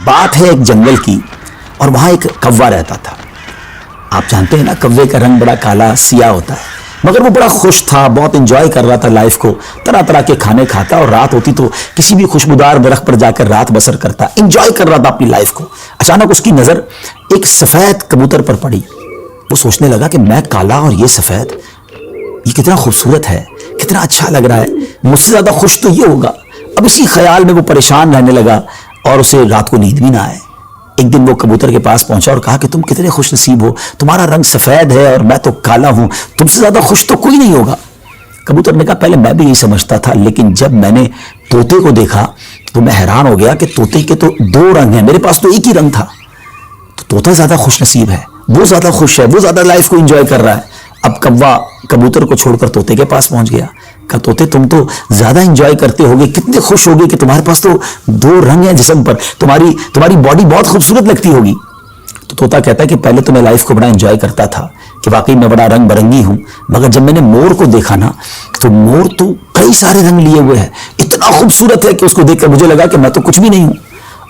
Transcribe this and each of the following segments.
بات ہے ایک جنگل کی اور وہاں ایک کوا رہتا تھا. آپ جانتے ہیں نا کوے کا رنگ بڑا کالا سیاہ ہوتا ہے, مگر وہ بڑا خوش تھا, بہت انجوائے کر رہا تھا لائف کو, طرح طرح کے کھانے کھاتا اور رات ہوتی تو کسی بھی خوشبودار درخت پر جا کر رات بسر کرتا, انجوائے کر رہا تھا اپنی لائف کو. اچانک اس کی نظر ایک سفید کبوتر پر پڑی. وہ سوچنے لگا کہ میں کالا اور یہ سفید, یہ کتنا خوبصورت ہے, کتنا اچھا لگ رہا ہے, مجھ سے زیادہ خوش تو یہ ہوگا. اب اسی خیال میں وہ پریشان رہنے لگا اور اسے رات کو نیند بھی نہ آئے. ایک دن وہ کبوتر کے پاس پہنچا اور کہا کہ تم کتنے خوش نصیب ہو, تمہارا رنگ سفید ہے اور میں تو کالا ہوں, تم سے زیادہ خوش تو کوئی نہیں ہوگا. کبوتر نے کہا پہلے میں بھی یہی سمجھتا تھا, لیکن جب میں نے طوطے کو دیکھا تو میں حیران ہو گیا کہ طوطے کے تو دو رنگ ہیں, میرے پاس تو ایک ہی رنگ تھا. تو طوطا زیادہ خوش نصیب ہے, وہ زیادہ خوش ہے, وہ زیادہ لائف کو انجوائے کر رہا ہے. اب کوا کبوتر کو چھوڑ کر طوطے کے پاس پہنچ گیا. کہا طوطے تم تو زیادہ انجوائے کرتے ہوگے, کتنے خوش ہوگے کہ تمہارے پاس تو دو رنگ ہیں جسم پر, تمہاری باڈی بہت خوبصورت لگتی ہوگی. تو طوطا کہتا ہے کہ پہلے تو میں لائف کو بڑا انجوائے کرتا تھا کہ واقعی میں بڑا رنگ برنگی ہوں, مگر جب میں نے مور کو دیکھا نا تو مور تو کئی سارے رنگ لیے ہوئے ہے, اتنا خوبصورت ہے کہ اس کو دیکھ کر مجھے لگا کہ میں تو کچھ بھی نہیں ہوں.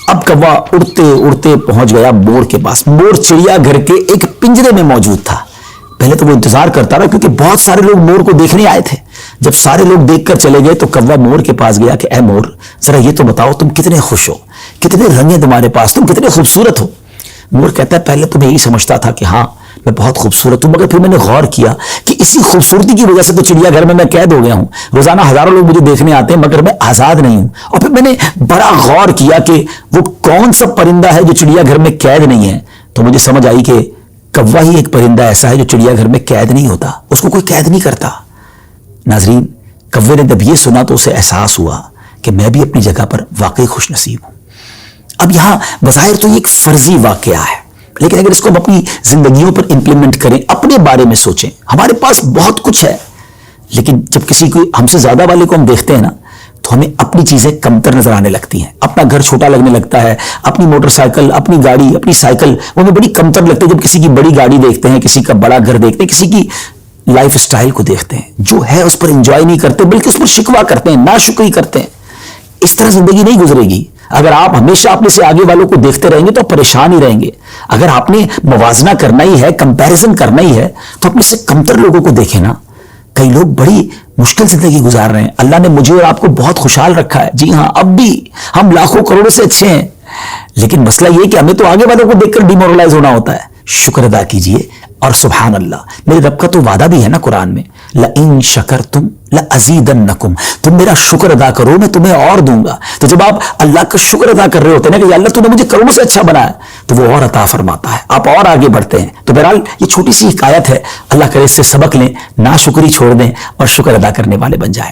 اب کوا اڑتے اڑتے پہنچ گیا مور کے پاس. مور چڑیا گھر کے ایک پنجرے میں موجود تھا. پہلے تو وہ انتظار کرتا رہا کیونکہ بہت سارے لوگ مور کو دیکھنے آئے تھے. جب سارے لوگ دیکھ کر چلے گئے تو کوا مور کے پاس گیا کہ اے مور, ذرا یہ تو بتاؤ تم کتنے خوش ہو, کتنے رنگ ہیں تمہارے پاس, تم کتنے خوبصورت ہو. مور کہتا ہے پہلے تو میں یہی سمجھتا تھا کہ ہاں میں بہت خوبصورت ہوں, مگر پھر میں نے غور کیا کہ اسی خوبصورتی کی وجہ سے تو چڑیا گھر میں قید ہو گیا ہوں. روزانہ ہزاروں لوگ مجھے دیکھنے آتے ہیں مگر میں آزاد نہیں ہوں. اور پھر میں نے بڑا غور کیا کہ وہ کون سا پرندہ ہے جو چڑیا گھر میں قید نہیں ہے, تو مجھے سمجھ آئی کہ کوا ہی ایک پرندہ ایسا ہے جو چڑیا گھر میں قید نہیں ہوتا, اس کو کوئی قید نہیں کرتا. ناظرین, کوے نے جب یہ سنا تو اسے احساس ہوا کہ میں بھی اپنی جگہ پر واقعی خوش نصیب ہوں. اب یہاں بظاہر تو یہ ایک فرضی واقعہ ہے, لیکن اگر اس کو ہم اپنی زندگیوں پر امپلیمنٹ کریں, اپنے بارے میں سوچیں, ہمارے پاس بہت کچھ ہے, لیکن جب کسی کو ہم سے زیادہ والے کو ہم دیکھتے ہیں نا تو ہمیں اپنی چیزیں کمتر نظر آنے لگتی ہیں. اپنا گھر چھوٹا لگنے لگتا ہے, اپنی موٹر سائیکل, اپنی گاڑی, اپنی سائیکل وہ ہمیں بڑی کمتر لگتی ہے جب کسی کی بڑی گاڑی دیکھتے ہیں, کسی کا بڑا گھر دیکھتے ہیں, کسی کی لائف سٹائل کو دیکھتے ہیں. جو ہے اس پر انجوائے نہیں کرتے بلکہ اس پر شکوہ کرتے ہیں, ناشکری کرتے ہیں. اس طرح زندگی نہیں گزرے گی. اگر آپ ہمیشہ اپنے سے آگے والوں کو دیکھتے رہیں گے تو پریشان ہی رہیں گے. اگر آپ نے موازنہ کرنا ہی ہے, کمپیریزن کرنا ہی ہے, تو اپنے سے کمتر لوگوں کو دیکھیں نا. کئی لوگ بڑی مشکل زندگی گزار رہے ہیں, اللہ نے مجھے اور آپ کو بہت خوشحال رکھا ہے. جی ہاں, اب بھی ہم لاکھوں کروڑوں سے اچھے ہیں, لیکن مسئلہ یہ کہ ہمیں تو آگے والوں کو دیکھ کر ڈیمورلائز ہونا ہوتا ہے. شکر ادا کیجئے, اور سبحان اللہ, میرے رب کا تو وعدہ بھی ہے نا قرآن میں, لَإِن شَكَرْتُمْ لَأَزِيدَنَّكُمْ, تم میرا شکر ادا کرو میں تمہیں اور دوں گا. تو جب آپ اللہ کا شکر ادا کر رہے ہوتے ہیں نا کہ یا اللہ تو نے مجھے کروڑوں سے اچھا بنایا, تو وہ اور عطا فرماتا ہے, آپ اور آگے بڑھتے ہیں. تو بہرحال یہ چھوٹی سی حکایت ہے, اللہ کرے اس سے سبق لیں, ناشکری چھوڑ دیں اور شکر ادا کرنے والے بن جائیں.